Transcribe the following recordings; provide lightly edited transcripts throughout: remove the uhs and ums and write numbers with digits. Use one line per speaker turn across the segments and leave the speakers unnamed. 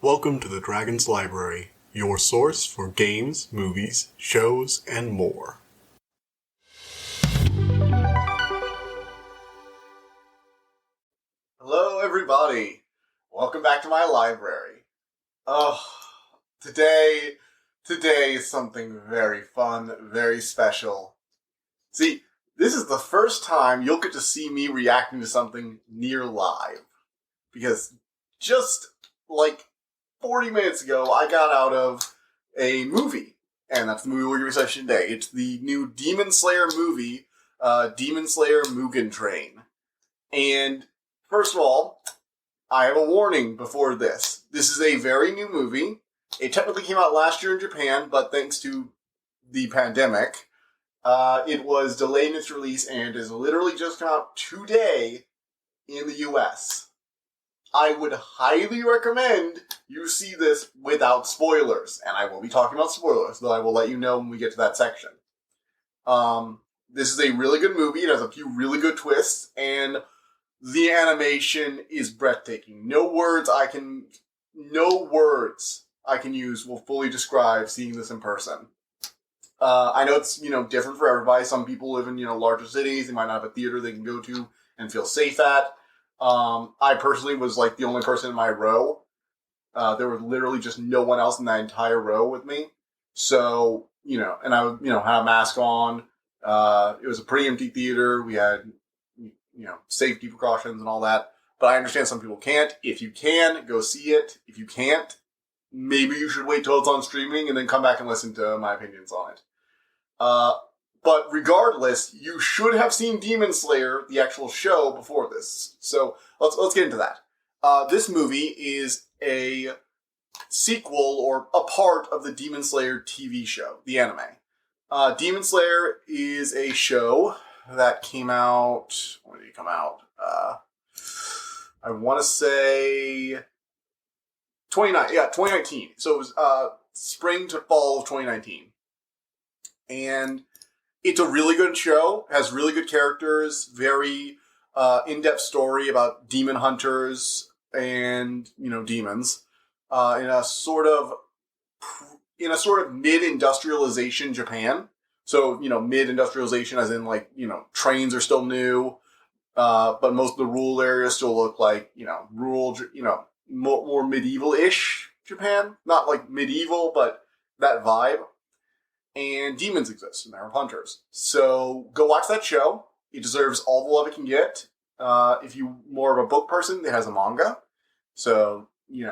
Welcome to the Dragon's Library, your source for games, movies, shows, and more.
Hello, everybody. Welcome back to my library. Today is something very fun, very special. See, this is the first time you'll get to see me reacting to something near live. Because just like 40 minutes ago, I got out of a movie. And that's the movie we're going to be discussing today. It's the new Demon Slayer movie, Demon Slayer Mugen Train. And first of all, I have a warning before this. This is a very new movie. It technically came out last year in Japan, but thanks to the pandemic, it was delayed in its release and is literally just come out today in the US. I would highly recommend you see this without spoilers, and I will be talking about spoilers, though I will let you know when we get to that section. This is a really good movie. It has a few really good twists, and the animation is breathtaking. No words I can use will fully describe seeing this in person. I know it's, different for everybody. Some people live in, larger cities. They might not have a theater they can go to and feel safe at. I personally was like the only person in my row. There was literally just no one else in that entire row with me. So, and I, had a mask on. It was a pretty empty theater. We had, safety precautions and all that. But I understand some people can't. If you can, go see it. If you can't, maybe you should wait till it's on streaming and then come back and listen to my opinions on it. But regardless, you should have seen Demon Slayer, the actual show, before this. So let's get into that. This movie is a sequel or a part of the Demon Slayer TV show, the anime. Demon Slayer is a show that came out. When did it come out? I want to say 2019. So it was spring to fall of 2019, and it's a really good show. It has really good characters, very in-depth story about demon hunters and demons in a sort of mid-industrialization Japan. So mid-industrialization as in trains are still new, but most of the rural areas still look like rural, more medieval-ish Japan. Not like medieval, but that vibe. And demons exist, and they're hunters. So go watch that show. It deserves all the love it can get. If you're more of a book person, it has a manga. So, you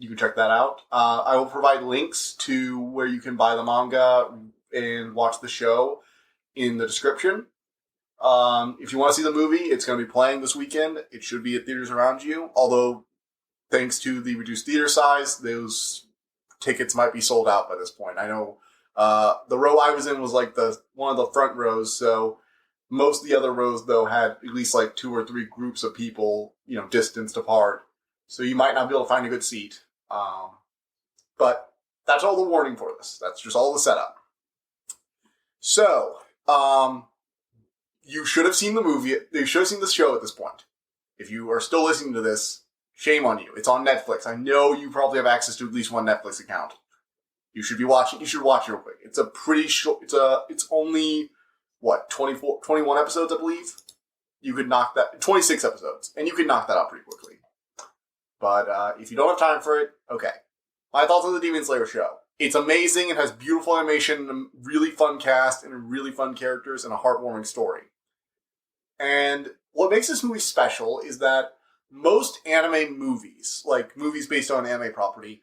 can check that out. I will provide links to where you can buy the manga and watch the show in the description. If you want to see the movie, it's going to be playing this weekend. It should be at theaters around you. Although, thanks to the reduced theater size, those tickets might be sold out by this point. I know the row I was in was like one of the front rows, so most of the other rows, though, had at least like 2 or 3 groups of people, distanced apart. So you might not be able to find a good seat. But that's all the warning for this. That's just all the setup. So, you should have seen the movie. You should have seen the show at this point. If you are still listening to this, shame on you. It's on Netflix. I know you probably have access to at least one Netflix account. You should watch it real quick. It's a pretty short, it's only, 21 episodes, I believe? You could knock that, 26 episodes, and you could knock that out pretty quickly. But, if you don't have time for it, okay. My thoughts on the Demon Slayer show. It's amazing, it has beautiful animation, and a really fun cast, and really fun characters, and a heartwarming story. And what makes this movie special is that most anime movies, like movies based on anime property,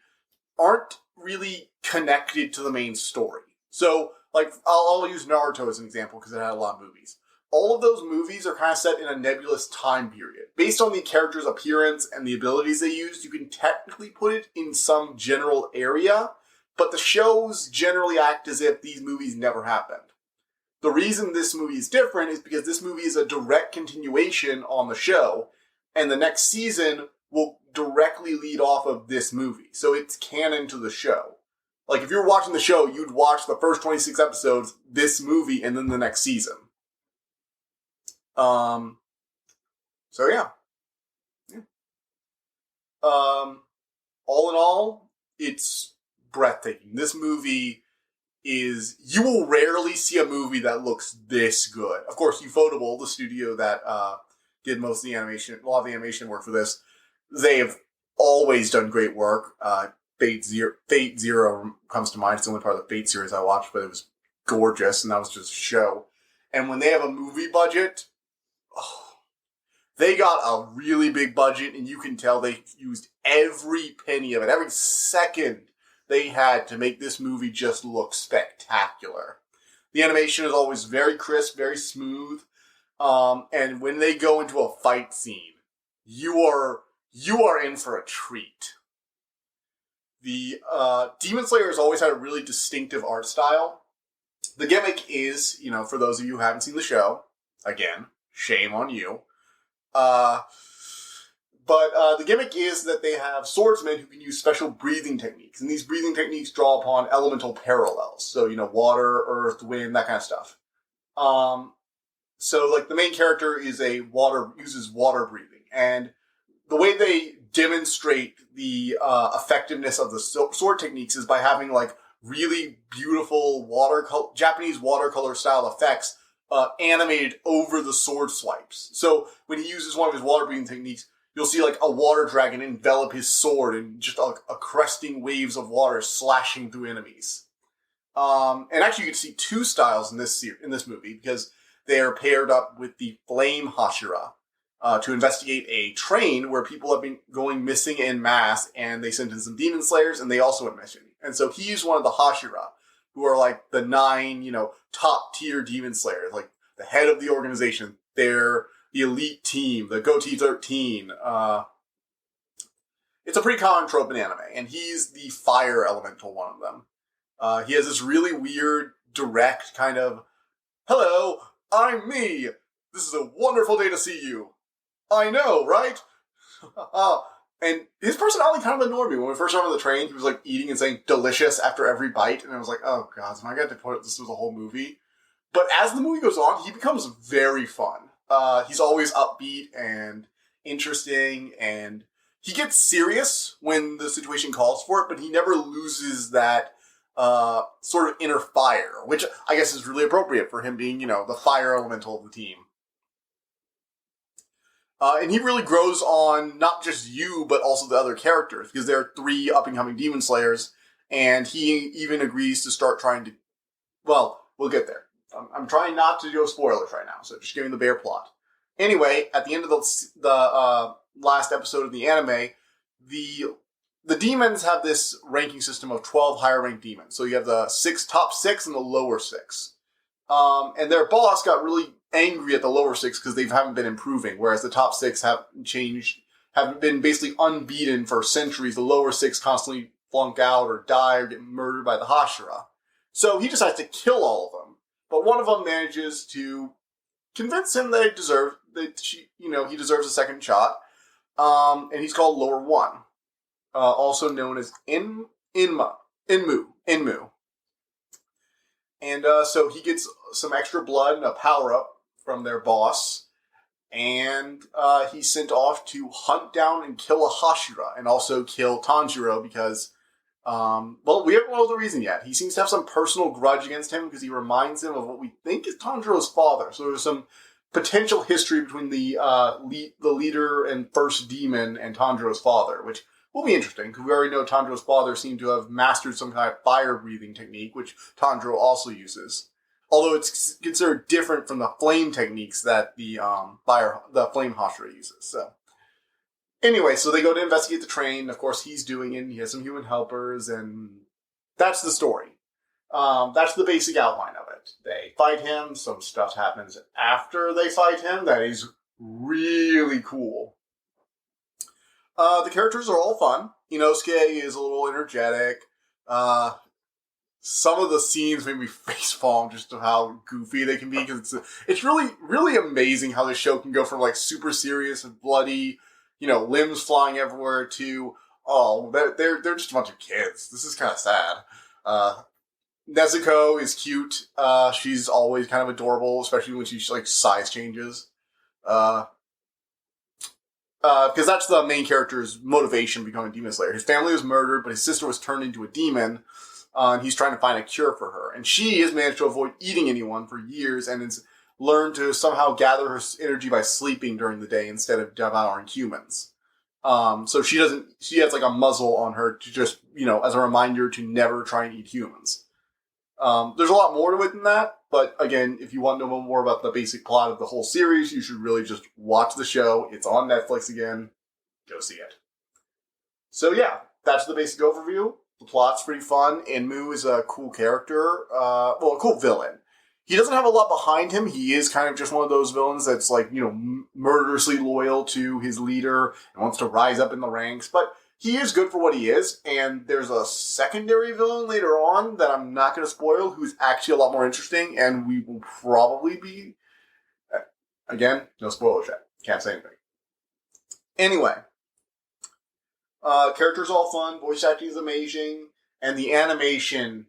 aren't really connected to the main story. So, I'll use Naruto as an example because it had a lot of movies. All of those movies are kind of set in a nebulous time period. Based on the character's appearance and the abilities they used, you can technically put it in some general area, but the shows generally act as if these movies never happened. The reason this movie is different is because this movie is a direct continuation on the show, and the next season will directly lead off of this movie. So it's canon to the show. Like, if you're watching the show, you'd watch the first 26 episodes, this movie, and then the next season. So yeah. all in all, it's breathtaking. This movie you will rarely see a movie that looks this good. Of course, Ufotable, the studio that did most of the animation, a lot of the animation work for this, they have always done great work. Fate Zero comes to mind. It's the only part of the Fate series I watched, but it was gorgeous, and that was just a show. And when they have a movie budget, they got a really big budget, and you can tell they used every penny of it, every second they had to make this movie just look spectacular. The animation is always very crisp, very smooth, and when they go into a fight scene, you are in for a treat. The Demon Slayer has always had a really distinctive art style. The gimmick is, for those of you who haven't seen the show, again, shame on you. But the gimmick is that they have swordsmen who can use special breathing techniques. And these breathing techniques draw upon elemental parallels. So, water, earth, wind, that kind of stuff. So, the main character uses water breathing. And the way they demonstrate the effectiveness of the sword techniques is by having, really beautiful Japanese watercolor style effects animated over the sword swipes. So when he uses one of his water breathing techniques, you'll see a water dragon envelop his sword and just a cresting waves of water slashing through enemies. And actually you can see two styles in this movie because they are paired up with the Flame Hashira to investigate a train where people have been going missing en masse, and they sent in some demon slayers, and they also went missing. And so he's one of the Hashira, who are the 9, top tier demon slayers, the head of the organization. They're the elite team, the Goatee 13. It's a pretty common trope in anime, and he's the fire elemental one of them. He has this really weird, direct kind of, "Hello, I'm me. This is a wonderful day to see you. I know, right?" And his personality kind of annoyed me. When we first started on the train, he was eating and saying "delicious" after every bite, and I was like, "Oh god, am I going to put this was a whole movie?" But as the movie goes on, he becomes very fun. He's always upbeat and interesting, and he gets serious when the situation calls for it, but he never loses that sort of inner fire, which I guess is really appropriate for him being, the fire elemental of the team. And he really grows on not just you, but also the other characters, because there are 3 up-and-coming Demon Slayers, and he even agrees to start trying to... Well, we'll get there. I'm trying not to do spoilers right now, so just giving the bare plot. Anyway, at the end of the last episode of the anime, the demons have this ranking system of 12 higher-ranked demons. So you have the top 6 and the lower 6. And their boss got really angry at the lower 6 because they haven't been improving, whereas the top 6 haven't been basically unbeaten for centuries. The lower 6 constantly flunk out or die or get murdered by the Hashira. So he decides to kill all of them. But one of them manages to convince him that he deserves a second shot. And he's called Lower 1. Also known as Inmu. And so he gets some extra blood and a power-up from their boss. And he's sent off to hunt down and kill a Hashira. And also kill Tanjiro because, we haven't know the reason yet. He seems to have some personal grudge against him because he reminds him of what we think is Tanjiro's father. So there's some potential history between the leader and first demon and Tanjiro's father, which will be interesting, because we already know Tanjiro's father seemed to have mastered some kind of fire-breathing technique, which Tanjiro also uses. Although it's considered different from the flame techniques that the flame Hashira uses. So, anyway, so they go to investigate the train. Of course, he's doing it. He has some human helpers, and that's the story. That's the basic outline of it. They fight him. Some stuff happens after they fight him that is really cool. The characters are all fun. Inosuke is a little energetic. Some of the scenes made me facepalm just to how goofy they can be, because it's really, really amazing how this show can go from super serious and bloody, limbs flying everywhere to, they're just a bunch of kids. This is kind of sad. Nezuko is cute. She's always kind of adorable, especially when she size changes. because that's the main character's motivation becoming Demon Slayer. His family was murdered, but his sister was turned into a demon, and he's trying to find a cure for her. And she has managed to avoid eating anyone for years and has learned to somehow gather her energy by sleeping during the day instead of devouring humans. So she has like a muzzle on her to just, as a reminder to never try and eat humans. There's a lot more to it than that, but again, if you want to know more about the basic plot of the whole series, you should really just watch the show. It's on Netflix again. Go see it. So yeah, that's the basic overview. The plot's pretty fun, and Mu is a cool character. A cool villain. He doesn't have a lot behind him. He is kind of just one of those villains that's like, murderously loyal to his leader and wants to rise up in the ranks, but he is good for what he is, and there's a secondary villain later on that I'm not going to spoil, who's actually a lot more interesting, and we will probably be... Again, no spoilers yet. Can't say anything. Anyway. Characters all fun, voice acting is amazing, and the animation...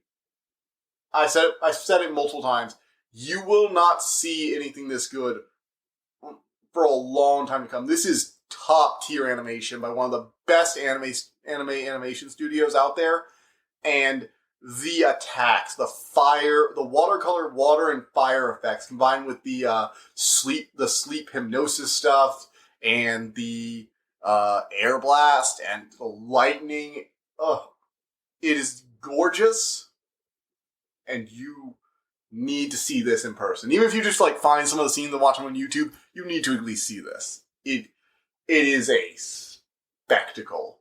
I've said it multiple times. You will not see anything this good for a long time to come. This is top tier animation by one of the best anime animation studios out there, and the attacks, the fire, the watercolor water and fire effects combined with the sleep hypnosis stuff and the air blast and the lightning. It is gorgeous, and you need to see this in person. Even if you just find some of the scenes and watch them on YouTube, you need to at least see this. It is a spectacle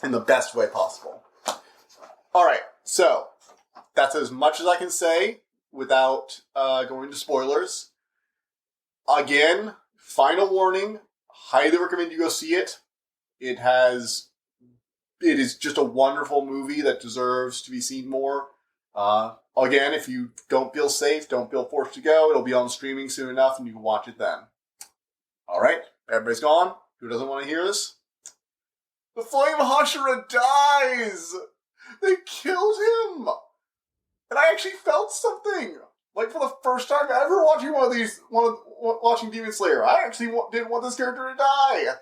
in the best way possible. Alright, so that's as much as I can say without going into spoilers. Again, final warning, highly recommend you go see it. It is just a wonderful movie that deserves to be seen more. Again, if you don't feel safe, don't feel forced to go, it'll be on streaming soon enough and you can watch it then. Alright, everybody's gone. Who doesn't want to hear this? The Flame Hashira dies! They killed him! And I actually felt something! For the first time ever watching Demon Slayer, I actually didn't want this character to die.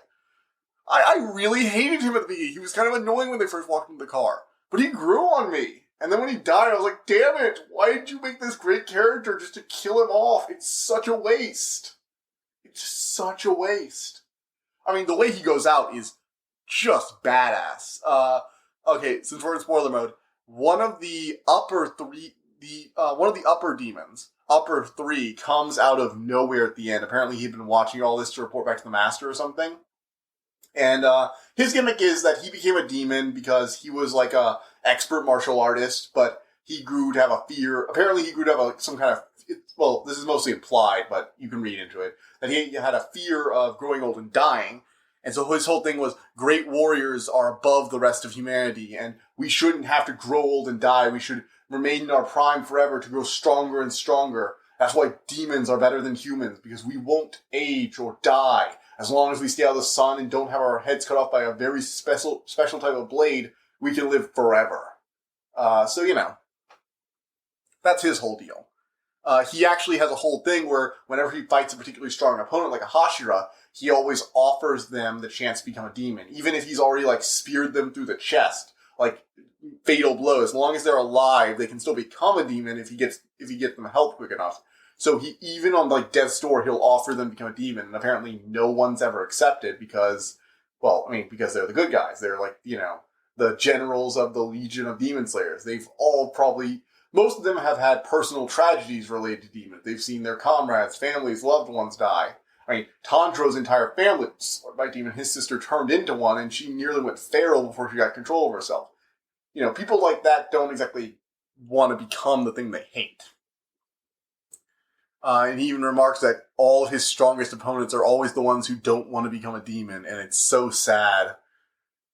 I really hated him at the beginning. He was kind of annoying when they first walked into the car. But he grew on me. And then when he died, I was like, damn it! Why did you make this great character just to kill him off? It's such a waste. It's just such a waste. I mean, the way he goes out is just badass. Okay, since we're in spoiler mode, one of the upper demons, upper 3, comes out of nowhere at the end. Apparently he'd been watching all this to report back to the master or something. And his gimmick is that he became a demon because he was like a expert martial artist, but he grew to have a fear. Apparently he grew to have some kind of, this is mostly implied, but you can read into it, that he had a fear of growing old and dying. And so his whole thing was, great warriors are above the rest of humanity, and we shouldn't have to grow old and die. We should remain in our prime forever to grow stronger and stronger. That's why demons are better than humans, because we won't age or die. As long as we stay out of the sun and don't have our heads cut off by a very special type of blade, we can live forever. So, that's his whole deal. He actually has a whole thing where whenever he fights a particularly strong opponent, like a Hashira, he always offers them the chance to become a demon. Even if he's already, speared them through the chest, fatal blow. As long as they're alive, they can still become a demon if he gets them help quick enough. So he, even on, death's door, he'll offer them to become a demon, and apparently no one's ever accepted because they're the good guys. They're, the generals of the Legion of Demon Slayers. They've all most of them have had personal tragedies related to demons. They've seen their comrades, families, loved ones die. Tanjiro's entire family was slaughtered by a demon. His sister turned into one, and she nearly went feral before she got control of herself. People like that don't exactly want to become the thing they hate. And he even remarks that all of his strongest opponents are always the ones who don't want to become a demon, and it's so sad.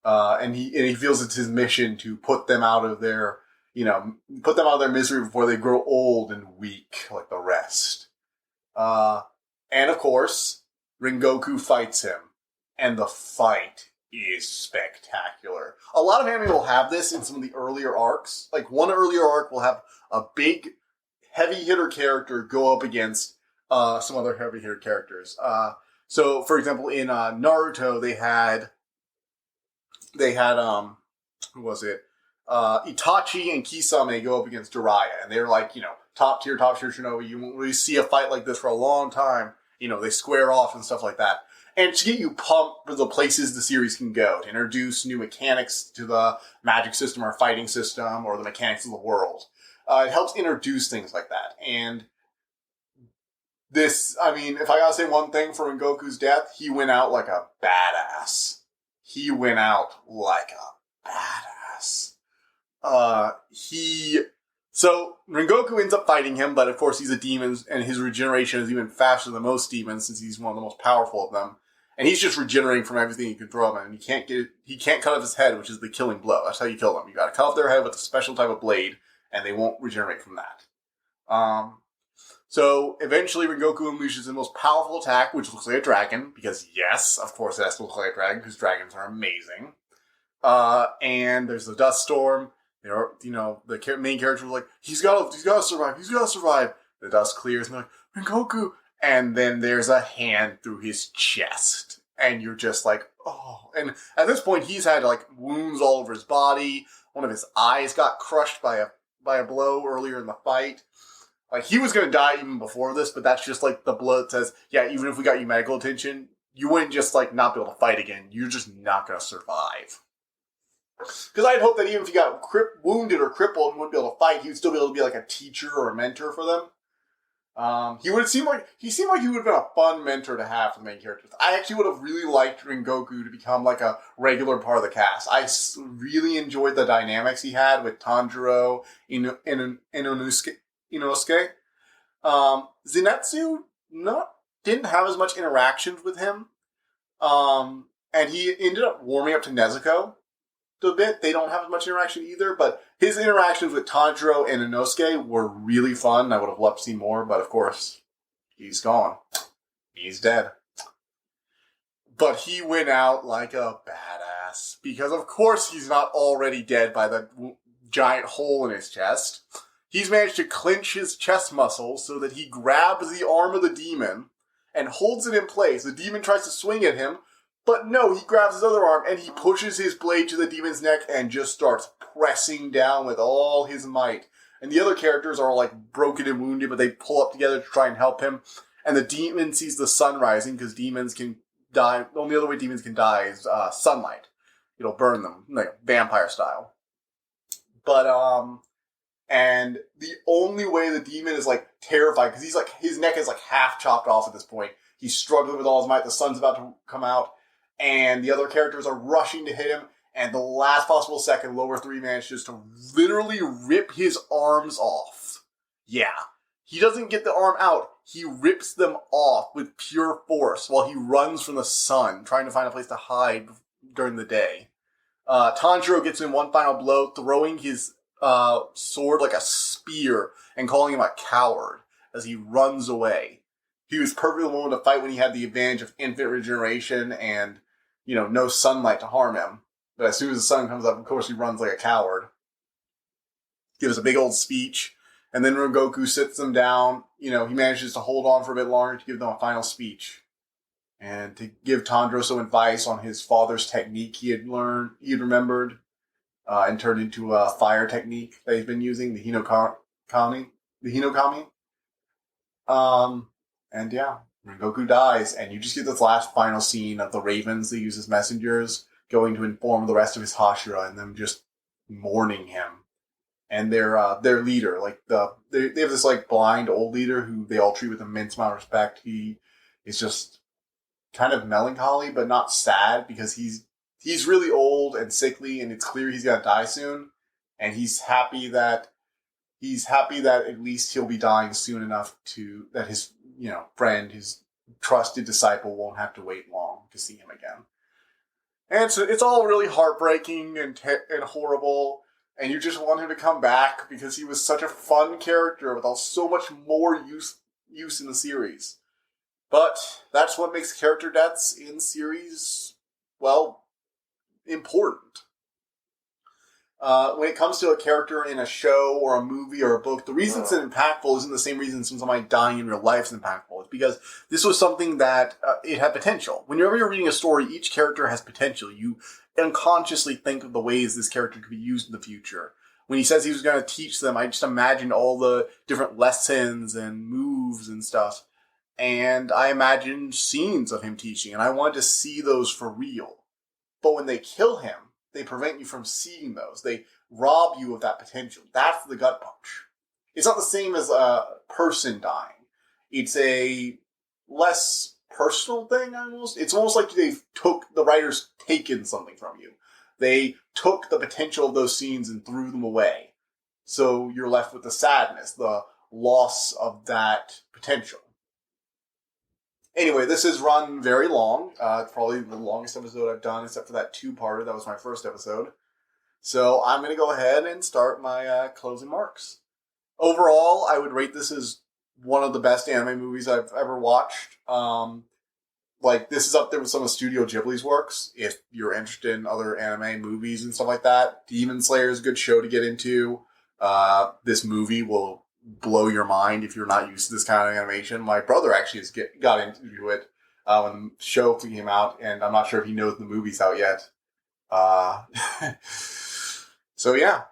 And he feels it's his mission to put them out of their misery before they grow old and weak like the rest. And of course, Rengoku fights him, and the fight is spectacular. A lot of anime will have this in some of the earlier arcs. One earlier arc will have a big heavy hitter character go up against some other heavy hitter characters. So, for example, in Naruto, they had who was it? Itachi and Kisame go up against Jiraiya, and they're like, top tier shinobi. You won't really see a fight like this for a long time. They square off and stuff like that. And to get you pumped for the places the series can go, to introduce new mechanics to the magic system or fighting system or the mechanics of the world. It helps introduce things like that. And this, if I gotta say one thing for Rengoku's death, he went out like a badass. So Rengoku ends up fighting him, but of course he's a demon, and his regeneration is even faster than most demons since he's one of the most powerful of them. And he's just regenerating from everything you can throw him, and he can't cut off his head, which is the killing blow. That's how you kill them. You gotta cut off their head with a special type of blade, and they won't regenerate from that. So eventually Rengoku unleashes the most powerful attack, which looks like a dragon, because yes, of course it has to look like a dragon, because dragons are amazing. And there's the dust storm. The main character was like, he's gotta survive. The dust clears, and they're like, Rengoku! And then there's a hand through his chest. And you're just like, oh. And at this point, he's had, wounds all over his body. One of his eyes got crushed by a blow earlier in the fight. He was gonna die even before this, but that's just, the blow that says, yeah, even if we got you medical attention, you wouldn't just, not be able to fight again. You're just not gonna survive. Because I'd hope that even if he got wounded or crippled and wouldn't be able to fight, he would still be able to be a teacher or a mentor for them. He seemed like he would have been a fun mentor to have for the main characters. I actually would have really liked Rengoku to become a regular part of the cast. I really enjoyed the dynamics he had with Tanjiro, Inosuke. Zenitsu didn't have as much interactions with him. And he ended up warming up to Nezuko a bit. They don't have as much interaction either, but his interactions with Tanjiro and Inosuke were really fun. I would have loved to see more, but of course, he's gone. He's dead. But he went out like a badass, because of course he's not already dead by the giant hole in his chest. He's managed to clench his chest muscles so that he grabs the arm of the demon and holds it in place. The demon tries to swing at him, but no, he grabs his other arm and he pushes his blade to the demon's neck and just starts pressing down with all his might. And the other characters are broken and wounded, but they pull up together to try and help him. And the demon sees the sun rising, because demons can die. The only other way demons can die is sunlight. It'll burn them, vampire style. But, and the only way the demon is terrified, because his neck is half chopped off at this point. He's struggling with all his might. The sun's about to come out. And the other characters are rushing to hit him, and the last possible second, Lower 3 manages to literally rip his arms off. Yeah. He doesn't get the arm out. He rips them off with pure force while he runs from the sun, trying to find a place to hide during the day. Tanjiro gets in one final blow, throwing his sword like a spear and calling him a coward as he runs away. He was perfectly willing to fight when he had the advantage of infinite regeneration and no sunlight to harm him. But as soon as the sun comes up, of course, he runs like a coward. Gives a big old speech. And then Rengoku sits them down. He manages to hold on for a bit longer to give them a final speech. And to give Tanjiro some advice on his father's technique he had remembered, and turned into a fire technique that he's been using, the Hinokami. And yeah. Rengoku dies, and you just get this last final scene of the ravens they use as messengers going to inform the rest of his Hashira, and them just mourning him. And their leader, they have this blind old leader who they all treat with immense amount of respect. He is just kind of melancholy, but not sad, because he's really old and sickly, and it's clear he's gonna die soon. And he's happy that at least he'll be dying soon enough that his friend, his trusted disciple, won't have to wait long to see him again. And so it's all really heartbreaking and horrible, and you just want him to come back because he was such a fun character with so much more use in the series. But that's what makes character deaths in series, important. When it comes to a character in a show or a movie or a book, the reason it's impactful isn't the same reason somebody dying in real life is impactful. world, because this was something that it had potential. Whenever you're reading a story, each character has potential. You unconsciously think of the ways this character could be used in the future. When he says he was going to teach them, I just imagined all the different lessons and moves and stuff. And I imagined scenes of him teaching, and I wanted to see those for real. But when they kill him, they prevent you from seeing those. They rob you of that potential. That's the gut punch. It's not the same as a person dying. It's a less personal thing, almost. It's almost like the writers taken something from you. They took the potential of those scenes and threw them away. So you're left with the sadness, the loss of that potential. Anyway, this has run very long. It's probably the longest episode I've done, except for that two-parter. That was my first episode. So I'm going to go ahead and start my closing marks. Overall, I would rate this as one of the best anime movies I've ever watched. This is up there with some of Studio Ghibli's works, if you're interested in other anime movies and stuff like that. Demon Slayer is a good show to get into. This movie will blow your mind if you're not used to this kind of animation. My brother actually got into it when the show came out, and I'm not sure if he knows the movie's out yet. So yeah.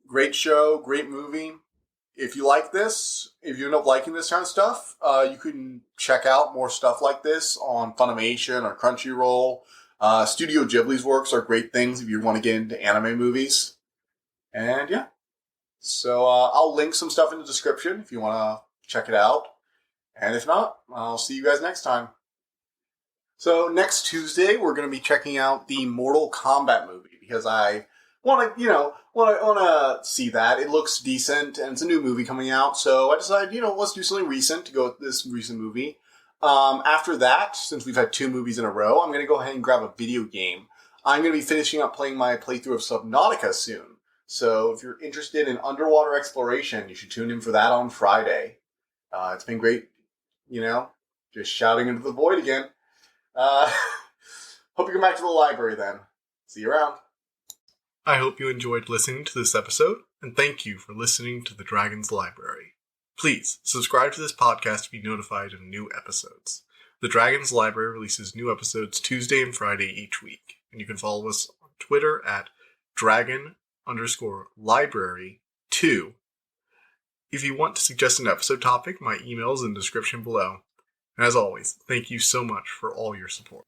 Great show, great movie. If you like this, if you end up liking this kind of stuff, you can check out more stuff like this on Funimation or Crunchyroll. Studio Ghibli's works are great things if you want to get into anime movies. And yeah. So I'll link some stuff in the description if you want to check it out. And if not, I'll see you guys next time. So next Tuesday, we're going to be checking out the Mortal Kombat movie because I want to see that. It looks decent, and it's a new movie coming out, so I decided, let's do something recent to go with this recent movie. After that, since we've had 2 movies in a row, I'm going to go ahead and grab a video game. I'm going to be finishing up playing my playthrough of Subnautica soon, so if you're interested in underwater exploration, you should tune in for that on Friday. It's been great, just shouting into the void again. Hope you come back to the library then. See you around.
I hope you enjoyed listening to this episode, and thank you for listening to the Dragon's Library. Please subscribe to this podcast to be notified of new episodes. The Dragon's Library releases new episodes Tuesday and Friday each week, and you can follow us on Twitter at dragon_library2. If you want to suggest an episode topic, my email is in the description below. And as always, thank you so much for all your support.